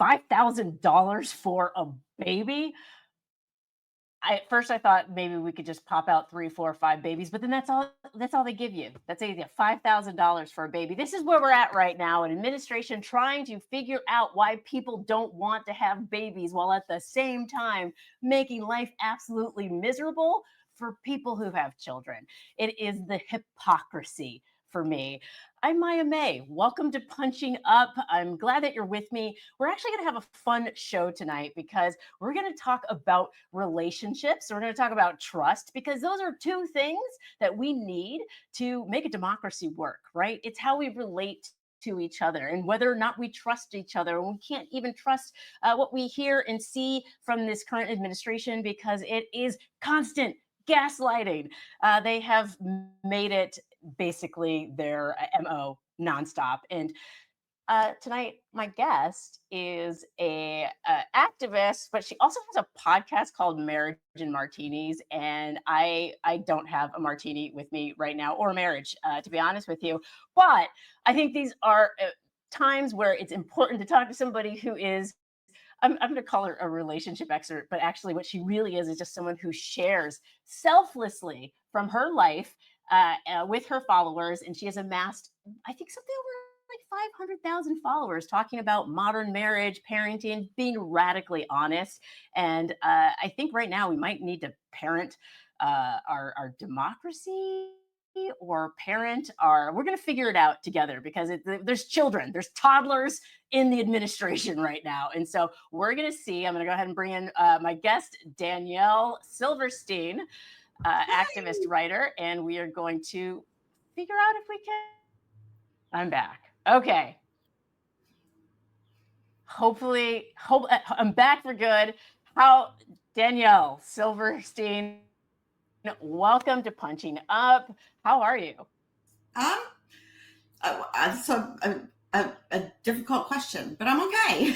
$5,000 for a baby. At first I thought maybe we could just pop out 3, 4, 5 babies, but then that's all they give you. That's it, yeah, $5,000 for a baby. This is where we're at right now, an administration trying to figure out why people don't want to have babies while at the same time making life absolutely miserable for people who have children. It is the hypocrisy for me. I'm Maya May. Welcome to Punching Up. I'm glad that you're with me. We're actually going to have a fun show tonight because we're going to talk about relationships. We're going to talk about trust because those are two things that we need to make a democracy work, right? It's how we relate to each other and whether or not we trust each other. And we can't even trust what we hear and see from this current administration because it is constant gaslighting. They have made it basically their MO nonstop. And tonight, my guest is a activist, but she also has a podcast called Marriage and Martinis. And I don't have a martini with me right now, or a marriage, to be honest with you. But I think these are times where it's important to talk to somebody who is. I'm going to call her a relationship expert, but actually, what she really is just someone who shares selflessly from her life with her followers. And she has amassed, I think, something over like 500,000 followers talking about modern marriage, parenting, being radically honest. And I think right now we might need to parent our democracy or parent our, we're going to figure it out together because there's children, there's toddlers in the administration right now. And so we're going to see, I'm going to go ahead and bring in my guest, Danielle Silverstein, activist writer, and we are going to figure out if we can. I'm back. Okay. Hopefully, I'm back for good. How, Danielle Silverstein, welcome to Punching Up. How are you? Um, a difficult question, but I'm okay.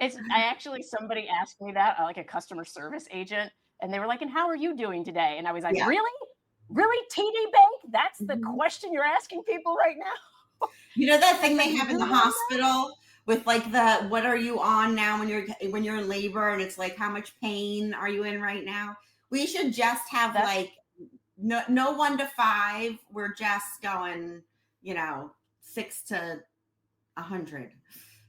I actually, somebody asked me that, like a customer service agent, and they were like, "And how are you doing today?" And I was like, Yeah. "Really? Really, TD Bank? That's the Mhm. question you're asking people right now?" You know that I was thing like, they "You have in really the want to know?" hospital with like the what are you on now when you're in labor and it's like how much pain are you in right now? We should just have That's like no 1 to 5. We're just going, 6 to 100.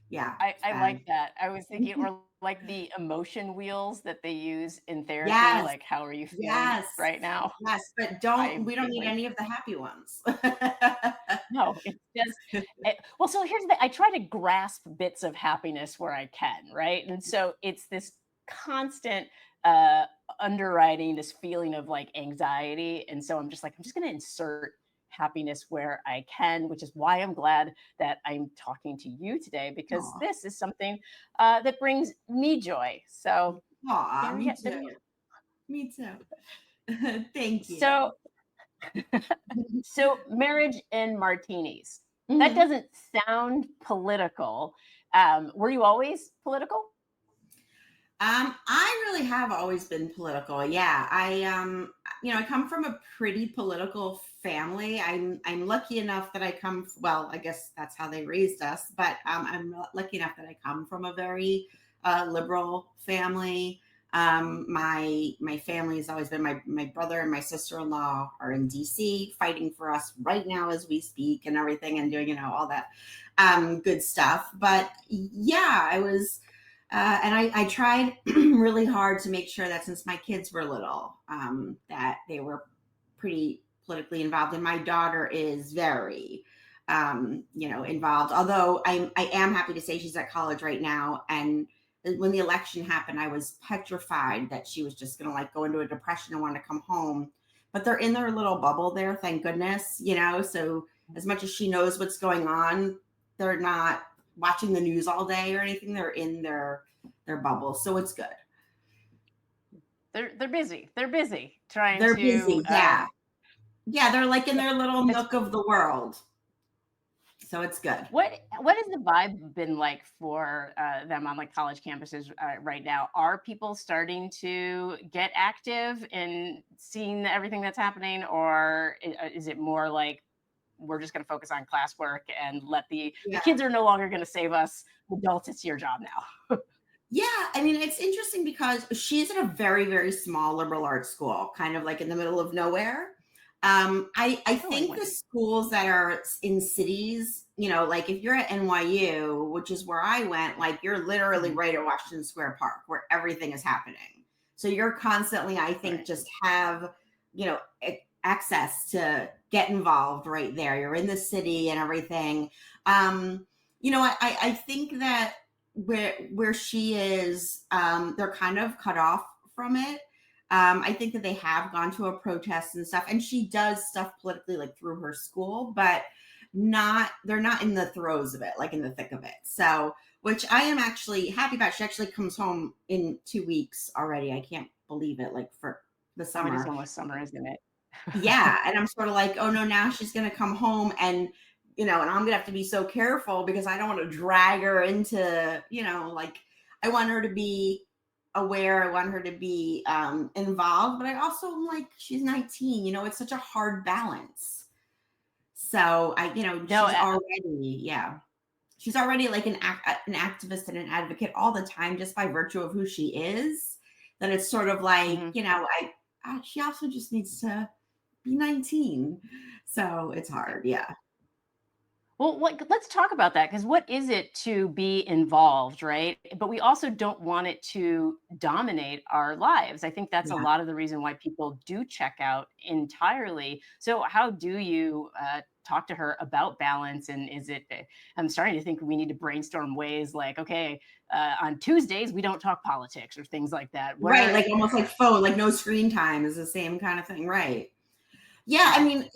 Yeah, it's I bad. like that. I was thinking, or like the emotion wheels that they use in therapy, Yes, like, "How are you feeling yes, right now?" yes, but I've we don't been need like, any of the happy ones. no, it's just well, so here's the I try to grasp bits of happiness where I can, right? And so it's this constant uh underwriting this feeling of like anxiety. And so I'm just like, I'm just gonna insert happiness where I can, which is why I'm glad that I'm talking to you today, because Aw, this is something that brings me joy. So aw, there we me go. There we too. Me too. Thank go. you. So marriage and martinis. That Mhm. doesn't sound political. Were you always political? I really have always been political. Yeah, I come from a pretty political family. I'm lucky enough that I come. Well, I guess that's how they raised us. But I'm lucky enough that I come from a very liberal family. My family has always been my brother and my sister-in-law are in DC fighting for us right now as we speak and everything and doing all that good stuff. But yeah, I was. And I tried really hard to make sure that since my kids were little, that they were pretty politically involved. And my daughter is very, involved. Although I am happy to say she's at college right now. And when the election happened, I was petrified that she was just going to like go into a depression and want to come home. But they're in their little bubble there, thank goodness. So as much as she knows what's going on, they're not watching the news all day or anything. They're in their bubble, so it's good. They're busy. They're busy trying They're to. busy, yeah, yeah. They're like in their little It's nook of the world, so it's good. what has the vibe been like for them on like college campuses right now? Are people starting to get active in seeing everything that's happening, or is it more like we're just going to focus on classwork and let the Yeah. kids are no longer going to save us. Adults, it's your job now. Yeah, I mean, it's interesting because she's in a very, very small liberal arts school, kind of like in the middle of nowhere. I Oh, I think went the to. schools that are in cities, like if you're at NYU, which is where I went, like you're literally Mhm. right at Washington Square Park where everything is happening. So you're constantly, I think, Right. just have, access to get involved right there. You're in the city and everything. I think that where she is, they're kind of cut off from it. I think that they have gone to a protest and stuff, and she does stuff politically, like through her school, but they're not in the throes of it, like in the thick of it. So, which I am actually happy about. She actually comes home in 2 weeks already. I can't believe it, like for the Oh, it is summer. almost summer, isn't it? Yeah, and I'm sort of like, oh no, now she's gonna come home and and I'm gonna have to be so careful because I don't want to drag her into, like I want her to be aware, I want her to be involved, but I also am like, she's 19, it's such a hard balance. So No, she's already like an activist and an advocate all the time just by virtue of who she is. That it's sort of like, mhm. she also just needs to be 19. So it's hard. Yeah. Well, let's talk about that because what is it to be involved, right? But we also don't want it to dominate our lives. I think that's a Yeah. lot of the reason why people do check out entirely. So, how do you talk to her about balance? And is it? I'm starting to think we need to brainstorm ways like, okay, on Tuesdays we don't talk politics or things like that. Right. Where, Like almost like phone, like no screen time is the same kind of thing. Right. Yeah. I yeah, mean,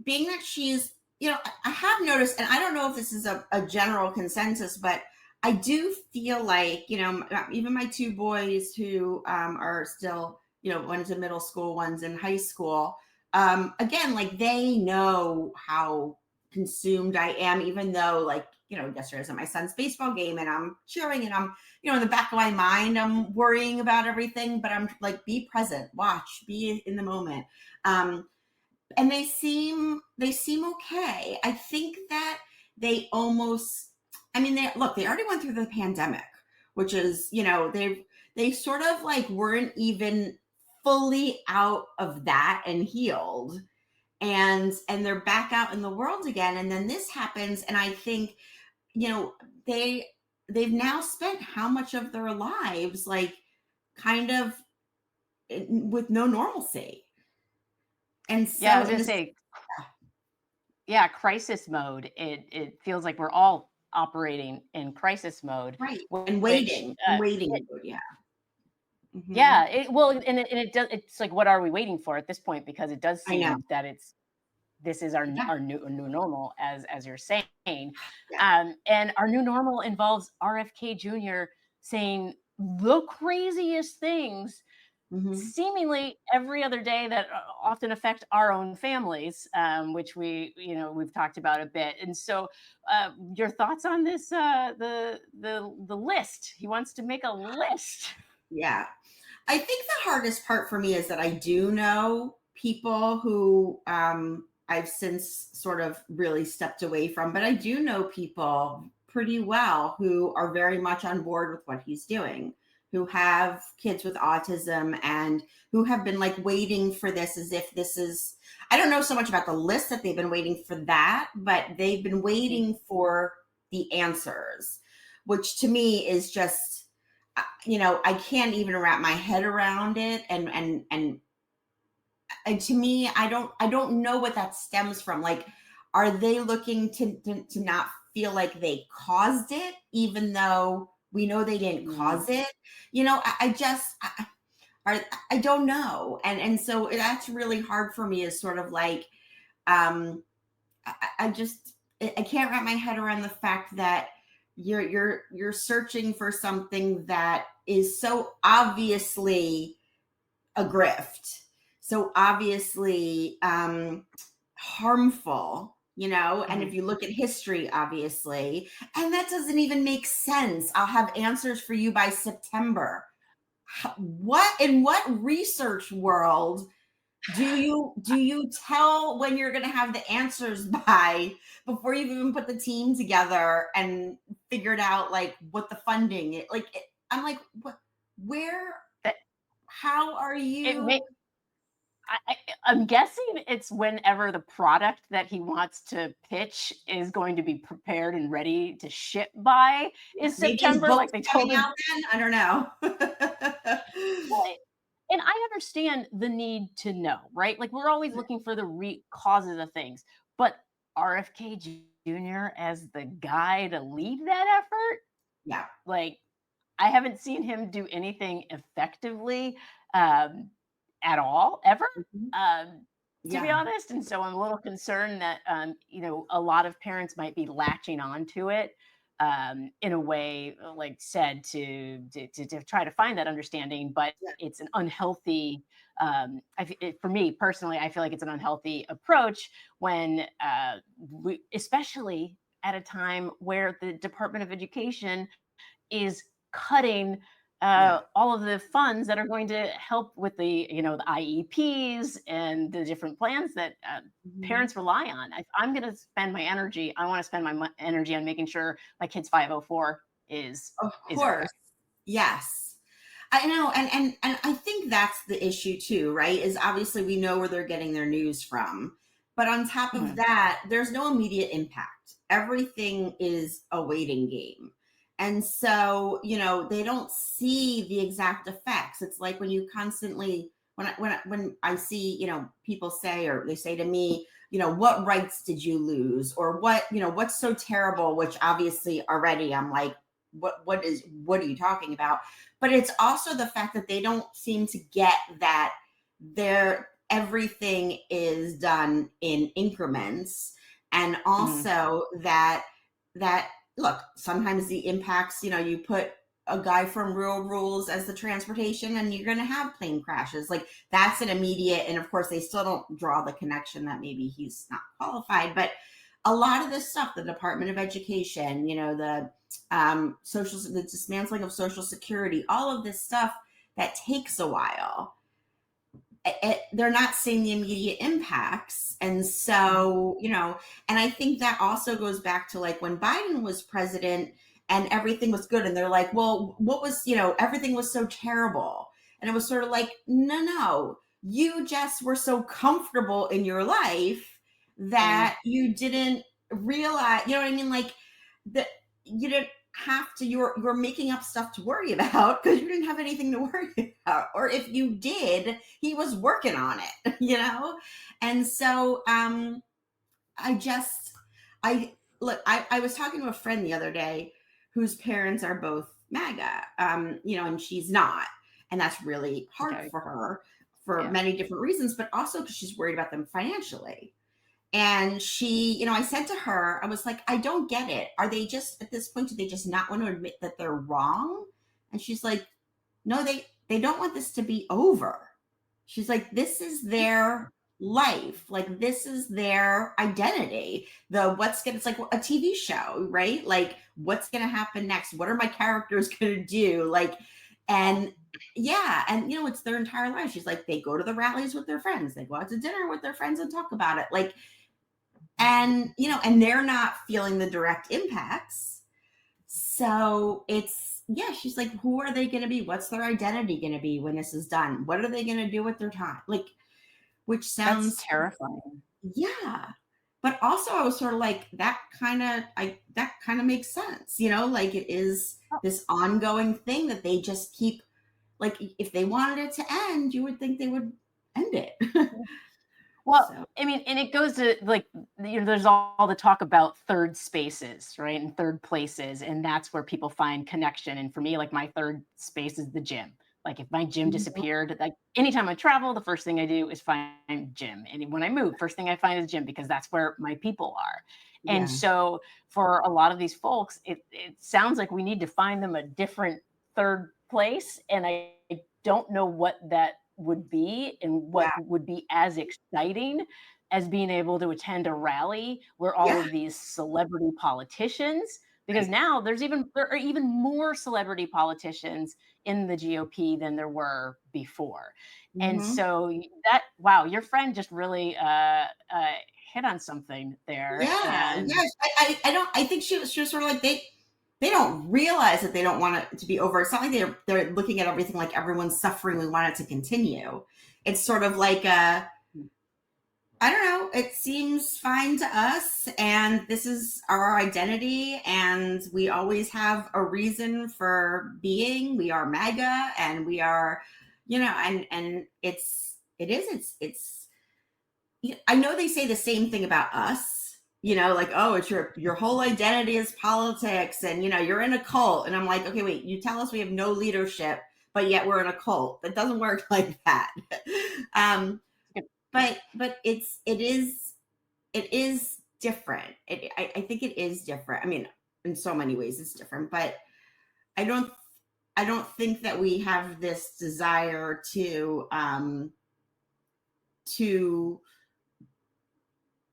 being that she's, I have noticed, and I don't know if this is a general consensus, but I do feel like, even my two boys who are still, one's in middle school, one's in high school. Again, like they know how consumed I am, even though like, yesterday I was at my son's baseball game and I'm cheering and I'm, in the back of my mind, I'm worrying about everything, but I'm like, be present, watch, be in the moment. Um, and they seem okay. I think that they almost, I mean, they already went through the pandemic, which is, they sort of like weren't even fully out of that and healed, and they're back out in the world again, and then this happens, and I think, you know they they've now spent how much of their lives like kind of with no normalcy, and yeah, I so was in gonna this. say, yeah, crisis mode. It feels like we're all operating in crisis mode, Right. And which waiting mode, yeah. Hmm. yeah, well, and it does. It's like, what are we waiting for at this point? Because it does I know. seem that this is Yeah. our new normal, as you're saying, Yeah. and our new normal involves RFK Jr. saying the craziest things Hmm. seemingly every other day that often affect our own families, which we've talked about a bit. And so, your thoughts on this? The list. He wants to make a list. Yeah. I think the hardest part for me is that I do know people who I've since sort of really stepped away from, but I do know people pretty well who are very much on board with what he's doing, who have kids with autism and who have been like waiting for this as if this is, I don't know so much about the list that they've been waiting for that, but they've been waiting for the answers, which to me is just, I can't even wrap my head around it, and to me, I don't know what that stems from. Like, are they looking to not feel like they caused it, even though we know they didn't Mm. cause it? I just I don't know, and so that's really hard for me. Is sort of like, I just I can't wrap my head around the fact that you're searching for something that is so obviously a grift, so obviously harmful, and if Mhm. you look at history, obviously, and that doesn't even make sense. I'll have answers for you by September. What in what research world Do you tell when you're gonna have the answers by before you've even put the team together and figured out like what the funding I'm like, what where That how are it may you I'm guessing it's whenever the product that he wants to pitch is going to be prepared and ready to ship by is maybe his September, book's like they told coming him. out then? I don't know. Well, and I understand the need to know, right? Like we're always looking for the root causes of things, but RFK Jr. as the guy to lead that effort, Yeah. like I haven't seen him do anything effectively um, at all, ever. Mhm. Um, to be Yeah. honest, and so I'm a little concerned that a lot of parents might be latching onto it in a way, like said, to try to find that understanding, but Yeah. it's an unhealthy. For me personally, I feel like it's an unhealthy approach when, especially at a time where the Department of Education is cutting Yeah. all of the funds that are going to help with the IEPs and the different plans that Mhm. parents rely on. If I'm going to spend my energy, I want to spend my energy on making sure my kid's 504 Of is okay. course. Yes. I know, and I think that's the issue too, right? Is obviously we know where they're getting their news from. But on top of Mhm. that, there's no immediate impact. Everything is a waiting game. And so, they don't see the exact effects. It's like when you constantly when I see, people say or they say to me, what rights did you lose or what's so terrible, which obviously already I'm like what are you talking about? But it's also the fact that they don't seem to get that their everything is done in increments, and Mhm. also that look, sometimes the impacts, you put a guy from Real Rules as the transportation and you're going to have plane crashes, like that's an immediate, and of course they still don't draw the connection that maybe he's not qualified, but a lot of this stuff, the Department of Education, the dismantling of Social Security, all of this stuff that takes a while. They're not seeing the immediate impacts, and so and I think that also goes back to like when Biden was president and everything was good, and they're like, well, what was everything was so terrible, and it was sort of like, no, no, you just were so comfortable in your life Mhm. that you didn't realize, you know what I mean, like that you didn't have to, you're making up stuff to worry about because you didn't have anything to worry about, or if you did, he was working on it, and so I just I look, I was talking to a friend the other day whose parents are both MAGA, and she's not, and that's really hard Okay. for her for Yeah. many different reasons, but also because she's worried about them financially. And she, I said to her, I was like, I don't get it. Are they just at this point, do they just not want to admit that they're wrong? And she's like, no, they don't want this to be over. She's like, this is their life. Like this is their identity. It's like a TV show, right? Like what's gonna happen next? What are my characters gonna do? Like, and yeah, and it's their entire life. She's like, they go to the rallies with their friends, they go out to dinner with their friends and talk about it. Like, and and they're not feeling the direct impacts, so it's, yeah, she's like, who are they going to be, what's their identity going to be when this is done, what are they going to do with their time, like, which That's sounds, terrifying. yeah, but also I was sort of like, that kind of makes sense, like it is this ongoing thing that they just keep, like if they wanted it to end, you would think they would end it. Well, So I mean, and it goes to like, there's all the talk about third spaces, right? And third places. And that's where people find connection. And for me, like my third space is the gym. Like if my gym mhm, disappeared, like anytime I travel, the first thing I do is find gym. And when I move, first thing I find is gym because that's where my people are. And yeah, so for a lot of these folks, it sounds like we need to find them a different third place. And I don't know what that would be and what yeah, would be as exciting as being able to attend a rally where all yeah, of these celebrity politicians because now there are even more celebrity politicians in the GOP than there were before. And Hmm. so that, wow, your friend just really hit on something there. Yeah, And yes. I don't. I think she was sort of like they don't realize that they don't want it to be over. It's not like they're looking at everything like everyone's suffering. We want it to continue. It's sort of like I don't know. It seems fine to us, and this is our identity, and we always have a reason for being. We are MAGA, and we are, and it's. I know they say the same thing about us. Like, oh, it's your whole identity is politics, and you're in a cult. And I'm like, okay, wait, you tell us we have no leadership, but yet we're in a cult. That doesn't work like that. um, but it is different. I think it is different. I mean, in so many ways it's different, but I don't I don't think that we have this desire to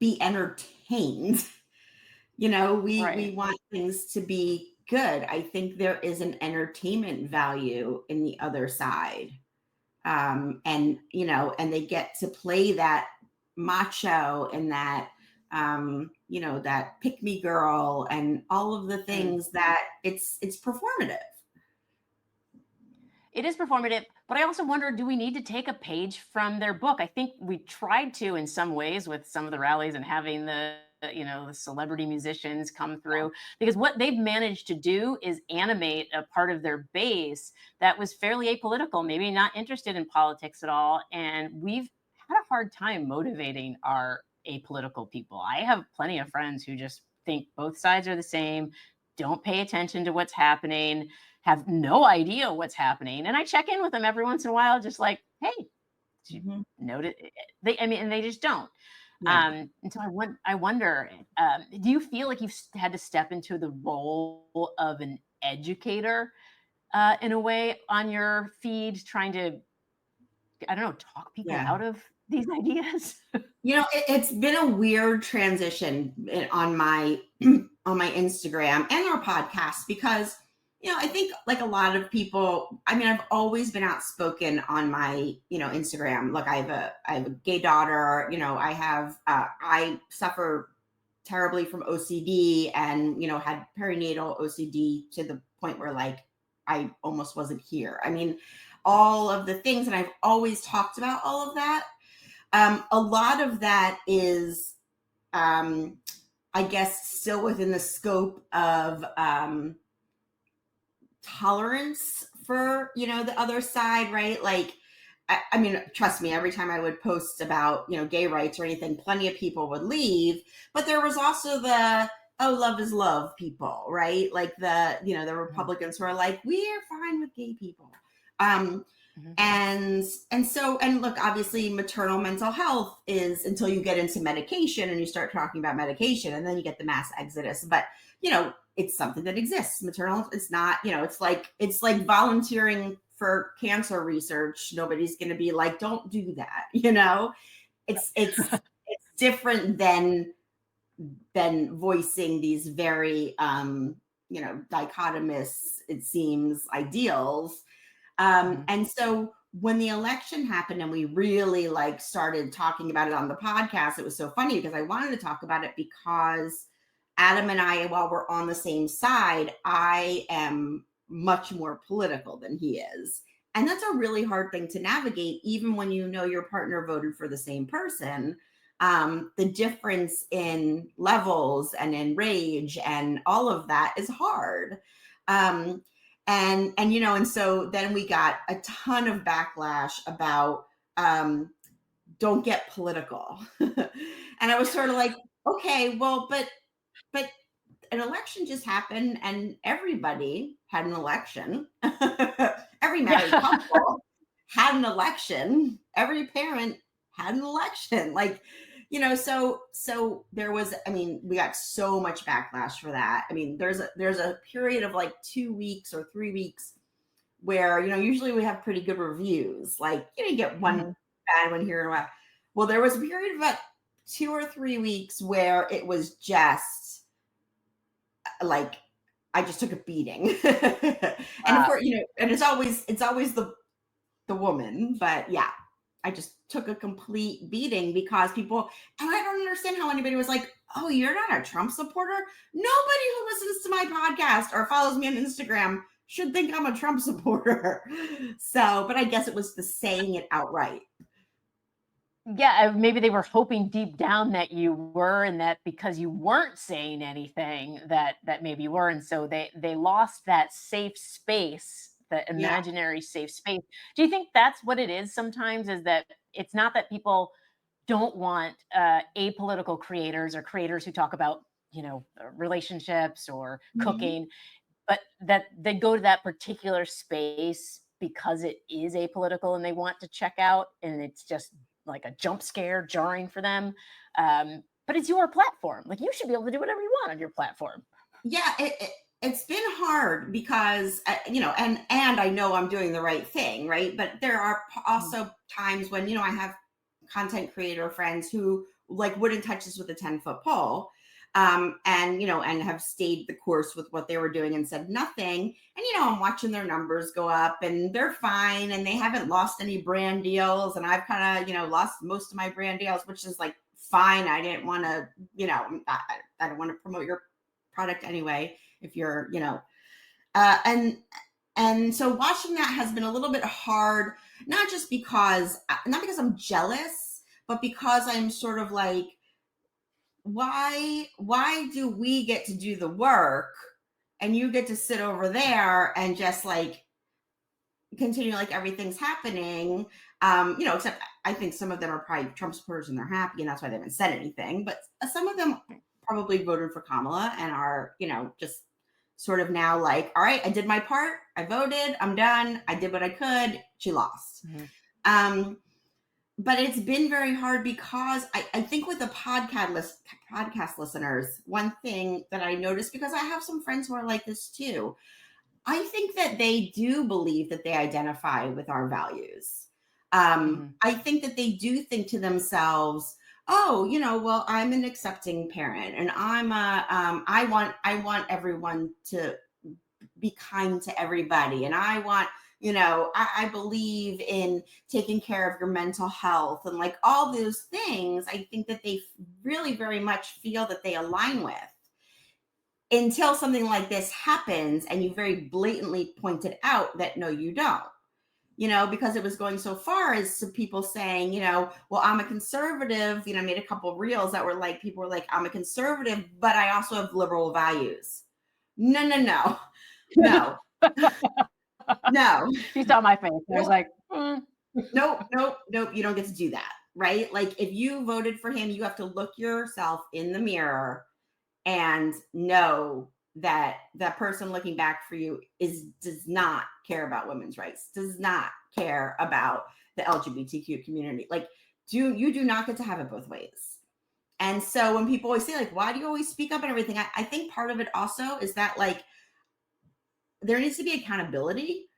be entertained. We right. want things to be good. I think there is an entertainment value in the other side. And they get to play that macho and that pick me girl and all of the Mm. things that it's performative. It is performative, but I also wonder, do we need to take a page from their book? I think we tried to in some ways with some of the rallies and having the celebrity musicians come through, because what they've managed to do is animate a part of their base that was fairly apolitical, maybe not interested in politics at all, and we've had a hard time motivating our apolitical people. I have plenty of friends who just think both sides are the same, don't pay attention to what's happening, have no idea what's happening. And I check in with them every once in a while, just like, hey, did you Hmm. notice? I mean, and they just don't. Yeah. And so I wonder, do you feel like you've had to step into the role of an educator in a way on your feed, trying to, I don't know, talk people Yeah. out of these ideas? It's been a weird transition on my on my Instagram and our podcast because I think like a lot of people. I mean, I've always been outspoken on my Instagram. Look, I have a gay daughter. I suffer terribly from OCD and had perinatal OCD to the point where like I almost wasn't here. I mean, all of the things, and I've always talked about all of that. A lot of that is, I guess, still within the scope of tolerance for, the other side, right? Like, I mean, trust me, every time I would post about, gay rights or anything, plenty of people would leave. But there was also the, oh, love is love people, right? Like the Mhm, Republicans who are like, we're fine with gay people. Um, mhm. and look, obviously maternal mental health is until you get into medication and you start talking about medication and then you get the mass exodus. But it's something that exists. Maternal, it's not, it's like volunteering for cancer research. Nobody's going to be like, don't do that. It's different than voicing these very dichotomous, it seems, ideals. Mhm. And so when the election happened and we really like started talking about it on the podcast, it was so funny because I wanted to talk about it because Adam and I, while we're on the same side, I am much more political than he is. And that's a really hard thing to navigate, even when your partner voted for the same person. The difference in levels and in rage and all of that is hard. And so then we got a ton of backlash about don't get political. And I was sort of like, okay, well, but an election just happened and everybody had an election. Every married Yeah. couple had an election. Every parent had an election. Like, so there was, I mean, we got so much backlash for that. I mean, there's a period of like 2 weeks or 3 weeks where, usually we have pretty good reviews. Like, you get one Mhm. bad one here and a while. Well, there was a period of about 2 or 3 weeks where it was just like I just took a beating. And of Wow. course, and it's always the woman, but yeah, I just took a complete beating because people, and I don't understand how anybody was like, "Oh, you're not a Trump supporter." Nobody who listens to my podcast or follows me on Instagram should think I'm a Trump supporter. So, but I guess it was the saying it outright. Yeah, maybe they were hoping deep down that you were, and that because you weren't saying anything, that maybe you were, and so they lost that safe space, the Yeah. imaginary safe space. Do you think that's what it is sometimes? Is that it's not that people don't want apolitical creators or creators who talk about relationships or Mhm. cooking, but that they go to that particular space because it is apolitical and they want to check out, and it's just like a jump scare, jarring for them. But it's your platform. Like, you should be able to do whatever you want on your platform. Yeah, it's been hard because and I know I'm doing the right thing, right? But there are Mhm. also times when I have content creator friends who like wouldn't touch this with a 10-foot pole, and have stayed the course with what they were doing and said nothing. And I'm watching their numbers go up, and they're fine, and they haven't lost any brand deals, and I've kind of lost most of my brand deals, which is like fine. I didn't want to, I don't want to promote your product anyway if you're uh and and so watching that has been a little bit hard, not just because not because I'm jealous, but because I'm sort of like, why do we get to do the work and you get to sit over there and just like continue like everything's happening? Except I think some of them are probably Trump supporters and they're happy and that's why they haven't said anything, but some of them probably voted for Kamala and are just sort of now like, all right, I did my part, I voted, I'm done, I did what I could, she lost. Mhm. um but it's been very hard because I think with the podcast listeners, one thing that I noticed, because I have some friends who are like this too, I think that they do believe that they identify with our values. Mhm. I think that they do think to themselves, "Oh, well, I'm an accepting parent, and I want everyone to be kind to everybody, and I want, I believe in taking care of your mental health, and like all those things." I think that they really very much feel that they align with, until something like this happens and you very blatantly pointed out that no, you don't. Because it was going so far as to people saying, well, I'm a conservative. I made a couple of reels that were like, people were like, I'm a conservative, but I also have liberal values. No, no, no, no, no. You saw my face. I was Nope, like, "Mm." nope, nope, nope. You don't get to do that, right? Like, if you voted for him, you have to look yourself in the mirror and know that that person looking back for you does not care about women's rights, does not care about the LGBTQ community. Like, you do not get to have it both ways. And so when people always say like, why do you always speak up and everything? I think part of it also is that like there needs to be accountability.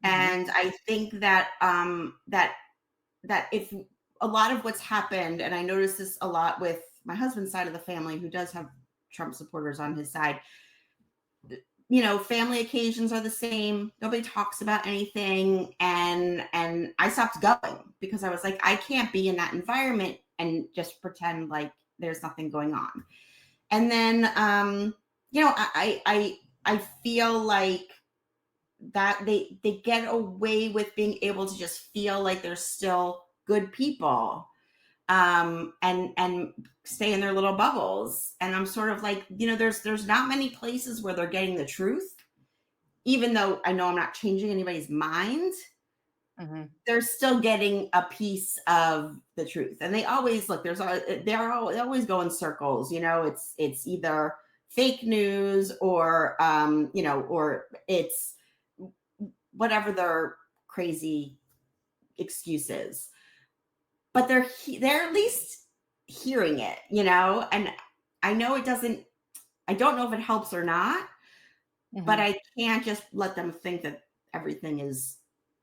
Mhm. And I think that that if a lot of what's happened, and I notice this a lot with my husband's side of the family, who does have Trump supporters on his side, family occasions are the same. Nobody talks about anything. And I stopped going because I was like, I can't be in that environment and just pretend like there's nothing going on. And then I feel like that they get away with being able to just feel like they're still good people, and stay in their little bubbles. And I'm sort of like, there's not many places where they're getting the truth, even though I know I'm not changing anybody's mind. Mhm. They're still getting a piece of the truth, and they always look. They always go in circles. It's either fake news or it's whatever their crazy excuse is. But they're at least hearing it, and I know it doesn't. I don't know if it helps or not, but Mhm. I can't just let them think that everything is,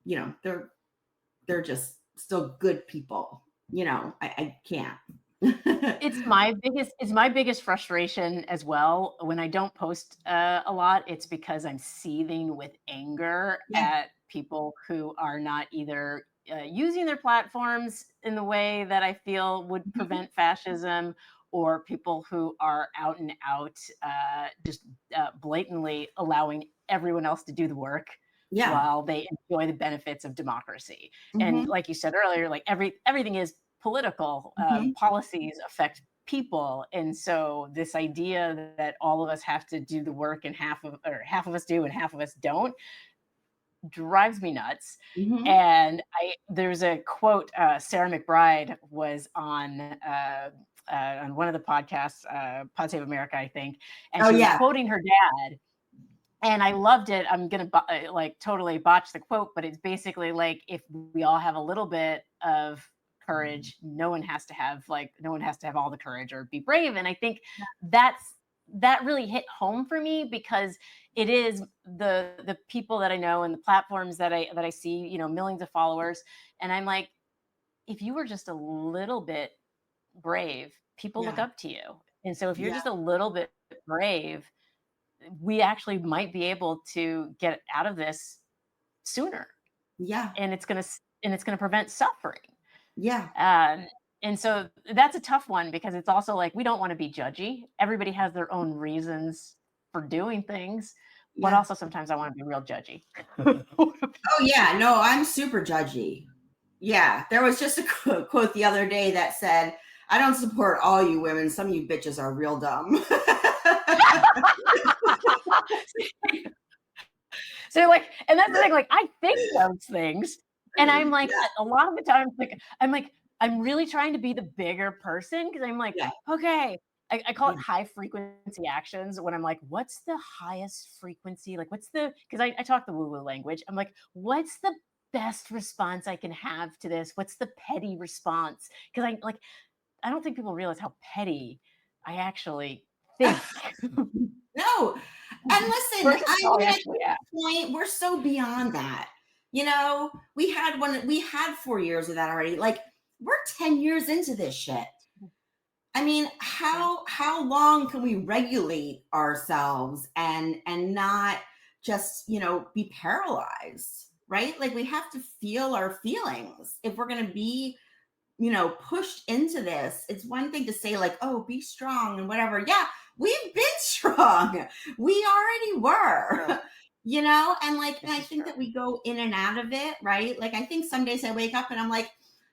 they're just still good people. I can't. It's my biggest frustration as well. When I don't post a lot, it's because I'm seething with anger Yeah. at people who are not either using their platforms in the way that I feel would Mhm. prevent fascism, or people who are out and out just blatantly allowing everyone else to do the work Yeah. while they enjoy the benefits of democracy. And Mhm. like you said earlier, like everything is political. Mhm. Policies affect people, and so this idea that all of us have to do the work and half of us do and half of us don't drives me nuts. Mhm. And I there's a quote. Sarah McBride was on one of the podcasts, Pod Save America, I think, and Oh, she was yeah. quoting her dad, and I loved it. I'm gonna like totally botch the quote, but it's basically like, if we all have a little bit of courage, no one has to have all the courage or be brave. And I think that really hit home for me, because it is the people that I know and the platforms that I see, millions of followers, and I'm like, if you were just a little bit brave, people look Yeah. up to you. And so if you're Yeah. just a little bit brave, we actually might be able to get out of this sooner, Yeah. and it's going to prevent suffering. Yeah. um, and so that's a tough one, because it's also like, we don't want to be judgy. Everybody has their own reasons for doing things, but Yeah. also sometimes I want to be real judgy. Oh, yeah. No, I'm super judgy. Yeah. There was just a quote the other day that said, "I don't support all you women. Some of you bitches are real dumb." So like, and that's the thing, like, I think those things, and I'm like, Yeah. a lot of the times, like, I'm really trying to be the bigger person, because I'm like, Yeah. okay, I call it Yeah. high frequency actions, when I'm like, what's the highest frequency? Like, what's the, because I talk the woo-woo language. I'm like, what's the best response I can have to this? What's the petty response? Because I don't think people realize how petty I actually think No. And listen, versus I how I mean, at actually this act. point, we're so beyond that. We had 4 years of that already. Like, we're 10 years into this shit. I mean, Yeah. how long can we regulate ourselves and not just, be paralyzed, right? Like, we have to feel our feelings if we're going to be, pushed into this. It's one thing to say, like, "Oh, be strong," and whatever. Yeah, we've been strong. We already True. were. And like, This I is think true. that we go in and out of it, right? Like, I think some days I wake up and I'm like,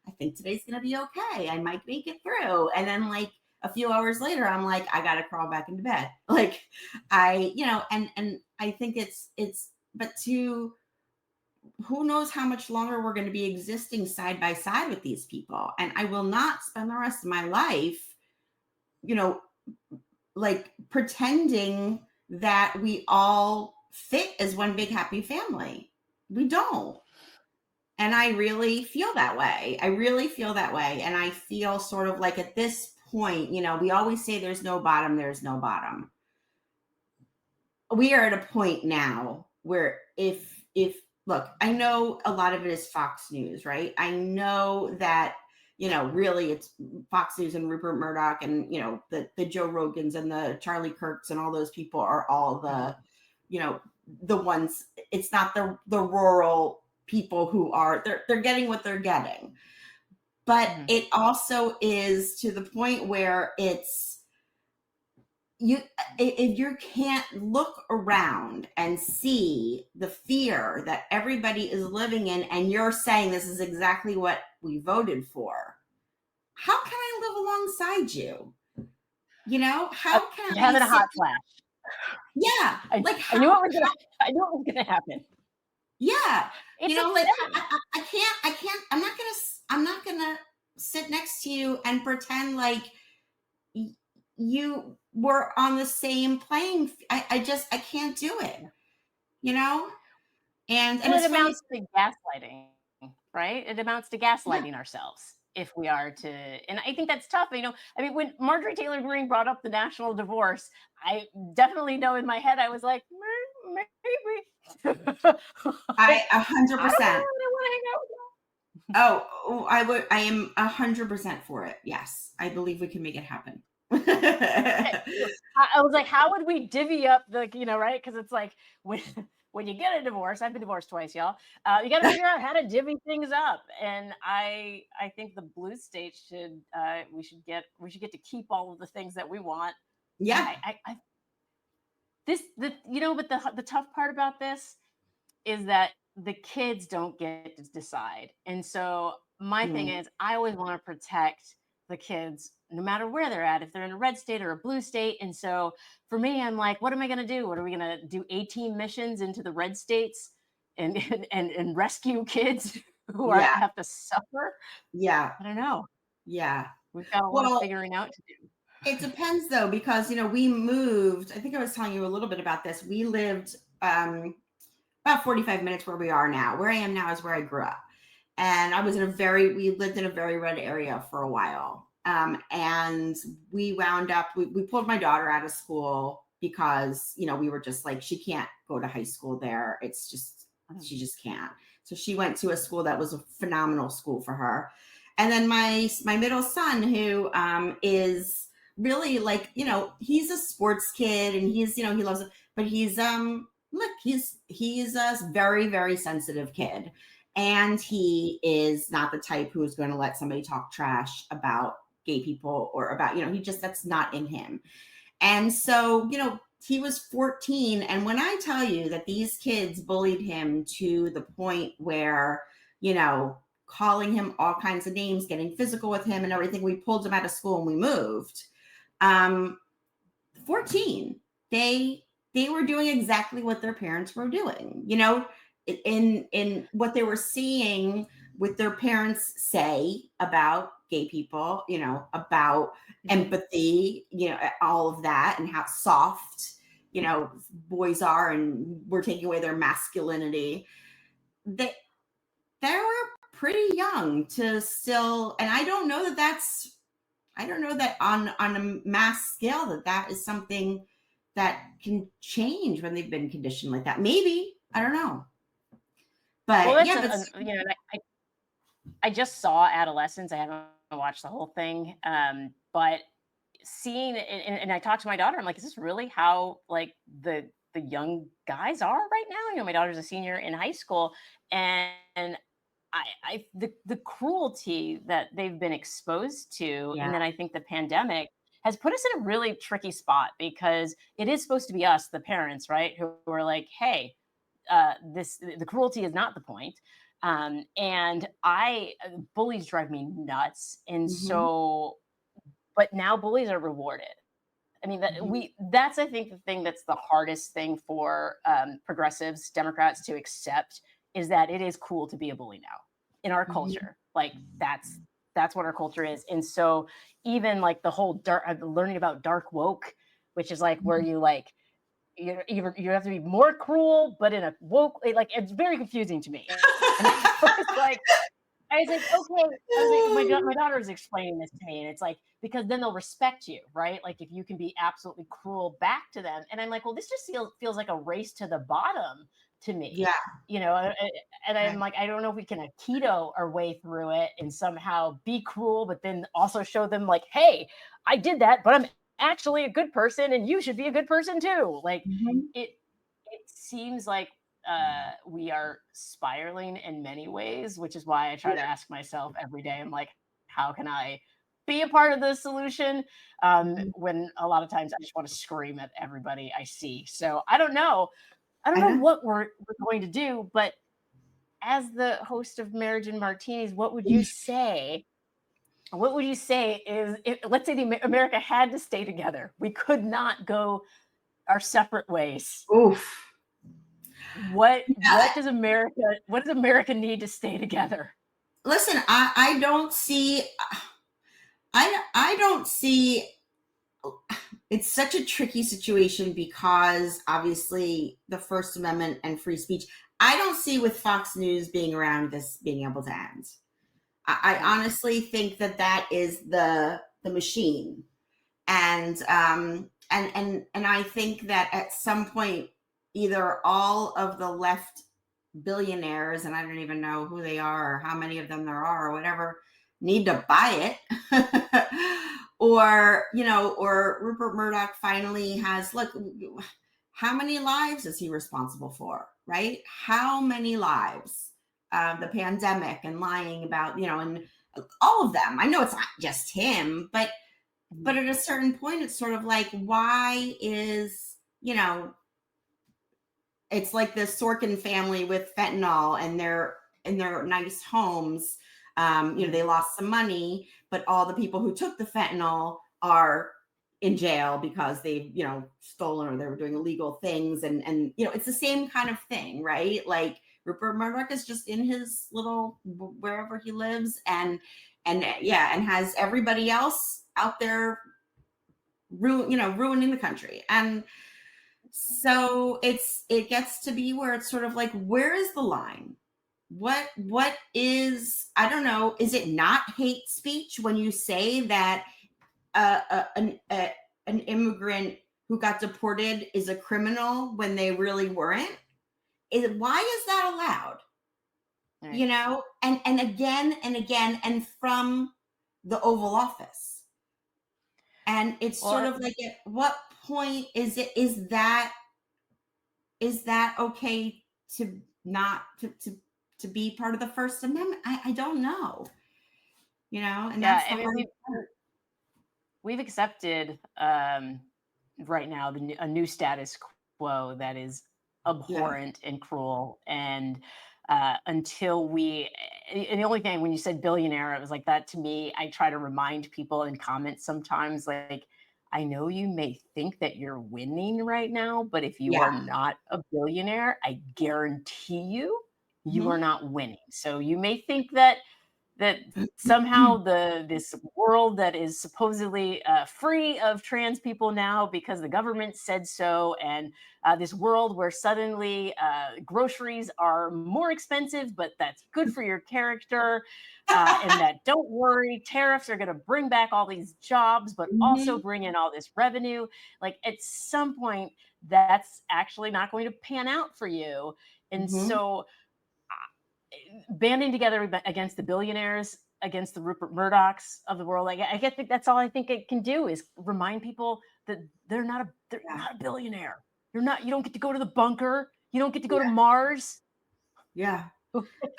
I think today's gonna be okay. I might make it through. And then, like, a few hours later, I'm like, I gotta crawl back into bed. Like, and I think but to who knows how much longer we're going to be existing side by side with these people. And I will not spend the rest of my life, you know, like, pretending that we all fit as one big happy family. We don't. And I really feel that way. I really feel that way. And I feel sort of like, at this point, we always say there's no bottom, there's no bottom. We are at a point now where, if look, I know a lot of it is Fox News, right? I know that, really, it's Fox News and Rupert Murdoch, and, the Joe Rogans and the Charlie Kirks and all those people are all you know the ones. It's not the rural people who are, they're getting what they're getting. But Mhm. it also is to the point where it's, you if you can't look around and see the fear that everybody is living in, and you're saying this is exactly what we voted for, how can I live alongside you? I'm How can I having a sit? hot flash. Yeah, I like, I knew it was gonna I knew it was gonna happen. yeah, It's like, upsetting. I can't, I'm not gonna sit next to you and pretend like you were on the same playing. I can't do it. Yeah. you know and Well, it it's funny. amounts to gaslighting, right? It amounts to Yeah. gaslighting ourselves if we are to, and I think that's tough. I mean, when Marjorie Taylor Greene brought up the national divorce, I definitely know in my head I was like, maybe. I Like, a hundred I don't know percent that I want to hang out with you. I am 100% for it. Yes. I believe we can make it happen. Okay, so I was like, how would we divvy up the, right? Because it's like when when you get a divorce, I've been divorced twice, y'all. You got to figure out how to divvy things up, and I think the blue states should we should get to keep all of the things that we want. And Yeah. I this the but the tough part about this is that the kids don't get to decide. And so my thing Mm. is I always want to protect the kids no matter where they're at, if they're in a red state or a blue state. And so for me, I'm like, what am I going to do? What are we going to do? 18 missions into the red states and and rescue kids who Yeah. have to suffer? Yeah. I don't know. Yeah. We've got a lot of Well, figuring out to do. it depends though, because we moved. I think I was telling you a little bit about this. We lived about 45 minutes where we are now. Where I am now is where I grew up. And we lived in a very red area for a while. And we wound up, we pulled my daughter out of school because, we were just like, she can't go to high school there. It's just, Mm. she just can't. So she went to a school that was a phenomenal school for her. And then my middle son, who is really like, he's a sports kid and he loves it, but he's a very, very sensitive kid. And he is not the type who is going to let somebody talk trash about gay people or about, that's not in him. And so, he was 14. And when I tell you that these kids bullied him to the point where, calling him all kinds of names, getting physical with him and everything, we pulled him out of school and we moved. 14, they were doing exactly what their parents were doing, in what they were seeing with their parents say about gay people, about Mhm. empathy, all of that, and how soft, boys are, and we're taking away their masculinity. They were pretty young to still, and I don't know that on a mass scale that is something that can change when they've been conditioned like that. Maybe, I don't know. Well, But that's yeah, that's and I just saw Adolescence. I haven't watched the whole thing, but seeing and I talked to my daughter. I'm like, is this really how like the young guys are right now? My daughter's a senior in high school, and the cruelty that they've been exposed to, yeah. and then I think the pandemic has put us in a really tricky spot because it is supposed to be us, the parents, right, who are like, hey, this the cruelty is not the point. And bullies drive me nuts, and Hmm. so but now bullies are rewarded. I mean, Hmm. that's I think the thing that's the hardest thing for progressives, Democrats to accept is that it is cool to be a bully now in our Hmm. culture. Like that's what our culture is. And so even like the whole learning about dark woke, which is like where you like you have to be more cruel, but in a woke like it's very confusing to me. And I was like, okay. I was like, my daughter was explaining this to me, and it's like, because then they'll respect you, right? Like if you can be absolutely cruel back to them. And I'm like, well, this just feels like a race to the bottom to me, Yeah. you know. And I'm Right. like, I don't know if we can Aikido our way through it and somehow be cruel, but then also show them like, hey, I did that, but I'm actually a good person, and you should be a good person too. Like Hmm. it, it seems like we are spiraling in many ways, which is why I try to Yeah. ask myself every day, I'm like, how can I be a part of the solution? Hmm. When a lot of times I just want to scream at everybody I see. So I don't know. I don't I know know. what we're going to do, but as the host of Marriage and Martinis, what would you say? What would you say is, if, let's say America had to stay together, we could not go our separate ways. Oof. What does America need to stay together? Listen, I don't see, I don't see, it's such a tricky situation because obviously the First Amendment and free speech. I don't see with Fox News being around this being able to end. I Mm, honestly think that is the machine, and and I think that at some point either all of the left billionaires, and I don't even know who they are or how many of them there are or whatever, need to buy it. Or, or Rupert Murdoch finally has, look, how many lives is he responsible for, right? How many lives? The pandemic and lying about, and all of them. I know it's not just him, but at a certain point, it's sort of like, why is, it's like the Sorkin family with fentanyl, and they're in their nice homes. They lost some money, but all the people who took the fentanyl are in jail because they've, stolen, or they were doing illegal things. And it's the same kind of thing, right? Like Rupert Murdoch is just in his little, wherever he lives, and has everybody else out there ruining the country. And so it gets to be where it's sort of like, where is the line? What is, I don't know, is it not hate speech when you say that an immigrant who got deported is a criminal when they really weren't? Why is that allowed? Right. And again and again, and from the Oval Office. And it's sort Well, of like, at what point is that okay to not to be part of the First Amendment? I don't know, and yeah, that's the I mean, hard part. we've accepted right now a new status quo that is Yeah, abhorrent and cruel. And until we, and the only thing when you said billionaire, it was like that to me. I try to remind people in comments sometimes, like, I know you may think that you're winning right now, but if you are yeah. not a billionaire, I guarantee you are Mhm. not winning. So you may think that somehow this world that is supposedly free of trans people now because the government said so, and this world where suddenly groceries are more expensive, but that's good for your character, and that don't worry, tariffs are going to bring back all these jobs, but also Mhm, bring in all this revenue. Like at some point, that's actually not going to pan out for you. And mhm. so banding together against the billionaires, against the Rupert Murdochs of the world. Like I think that's all I think it can do is remind people that they're Yeah, not a billionaire. You don't get to go to the bunker. You don't get to go to yeah, Mars. yeah.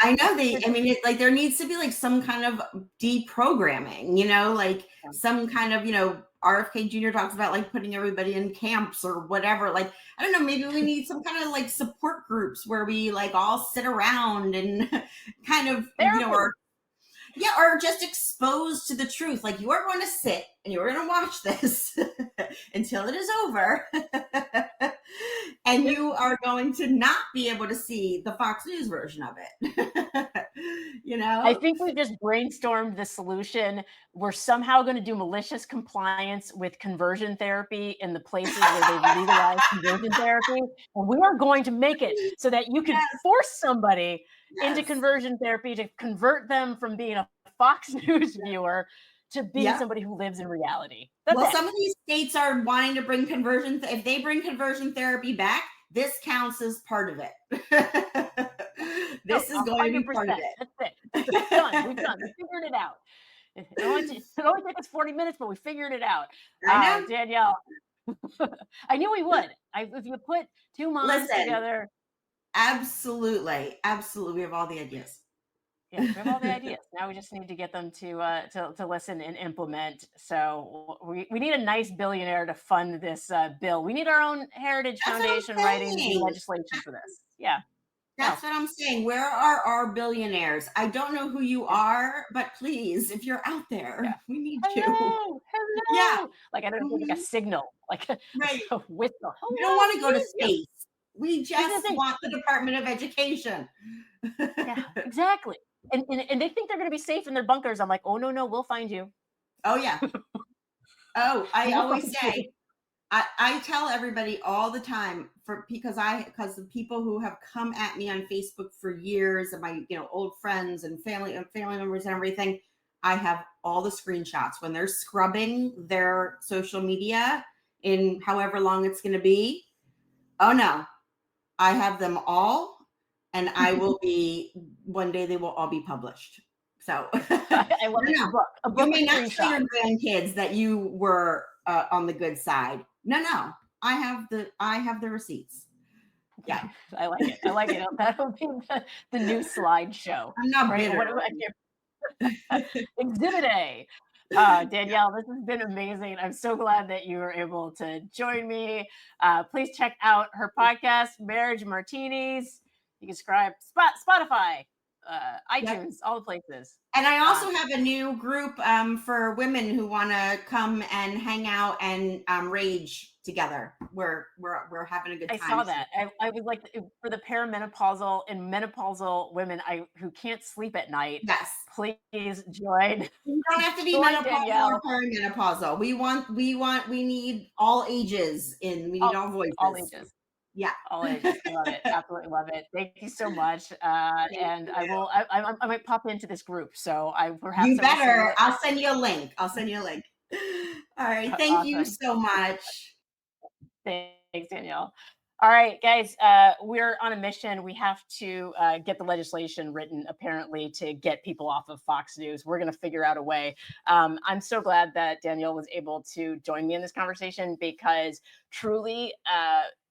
I know I mean, it, like, there needs to be like some kind of deprogramming, like some kind of, RFK Jr. talks about like putting everybody in camps or whatever. Like, I don't know, maybe we need some kind of like support groups where we like all sit around and kind of, Therapy. yeah, or just exposed to the truth. Like, you are going to sit and you are going to watch this until it is over. And Yeah. you are going to not be able to see the Fox News version of it. you I know? think we've just brainstormed the solution. We're somehow going to do malicious compliance with conversion therapy in the places where they've legalized conversion therapy. And we are going to make it so that you can Yes, force somebody into yes, conversion therapy to convert them from being a Fox News viewer to being yep. somebody who lives in reality. That's Well, it. some of these states are wanting to bring if they bring conversion therapy back, this counts as part of it. No, This is going to be part of 100%. That's it. That's it. Done. We've it. done. We figured it out. It only took us 40 minutes, but we figured it out. I know. Danielle, I knew we would. If you put two minds Listen, together, absolutely. Absolutely. We have all the ideas. yeah, we have all the ideas. Now we just need to get them to listen and implement. So we need a nice billionaire to fund this bill. We need our own Heritage That's what Foundation I'm writing the saying. legislation for this. Yeah. No. That's what I'm saying. Where are our billionaires? I don't know who you Yeah. are, but please, if you're out Yeah. there, we need you. Hello. Yeah. Hello. Like I don't know, like a Mhm. signal, like Right. a whistle. We don't Hello. want to go to Please. Yeah. space. We This is the just thing. want the Department of Education. Yeah. Exactly. And they think they're going to be safe in their bunkers. I'm like, oh no, we'll find you. Oh, yeah. Oh, I We'll always find you. say, I tell everybody all the time because the people who have come at me on Facebook for years and my old friends and family members and everything, I have all the screenshots when they're scrubbing their social media in however long it's going to be. Oh no, I have them all and I will be one day they will all be published. So I love no, it. no, A you book may with not tell your screenshots. grandkids that you were on the good side. No, no, I have the receipts. Yeah, I like it. I like it. That'll be the new slideshow, I'm not right? bitter. Exhibit A. Danielle, this has been amazing. I'm so glad that you were able to join me. Please check out her podcast, Marriage Martinis. You can subscribe Spotify, Yep. iTunes, all the places. And I Uh, also have a new group for women who want to come and hang out and rage together. We're having a good I time. saw So that. I was like, for the perimenopausal and menopausal women who can't sleep at night, yes, please join you don't have to be join menopausal or Danielle. perimenopausal. We need all ages in. We need All, all all voices. ages. Yeah. All ages. I love it. Absolutely love it. Thank you so much. Thank And I you. will. I might pop into this group, so perhaps You I will see better. you. I'll send you a link. I'll send you a link. All right. Thank you Awesome. so much. Thanks, Danielle. All right, guys. We're on a mission. We have to get the legislation written, apparently, to get people off of Fox News. We're going to figure out a way. I'm so glad that Danielle was able to join me in this conversation because truly,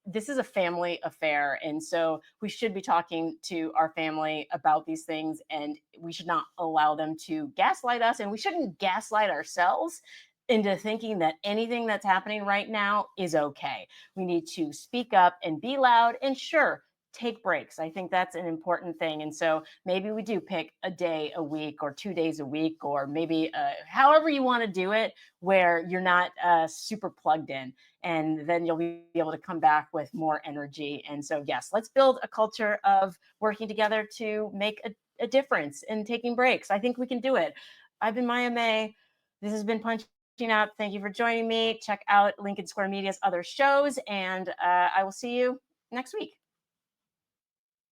this is a family affair. And so we should be talking to our family about these things, and we should not allow them to gaslight us, and we shouldn't gaslight ourselves into thinking that anything that's happening right now is okay. We need to speak up and be loud, and sure, take breaks. I think that's an important thing. And so maybe we do pick a day a week or 2 days a week, or maybe however you want to do it, where you're not super plugged in. And then you'll be able to come back with more energy. And so, yes, let's build a culture of working together to make a difference in taking breaks. I think we can do it. I've been Maya May. This has been Punching Out. Thank you for joining me. Check out Lincoln Square Media's other shows, and I will see you next week.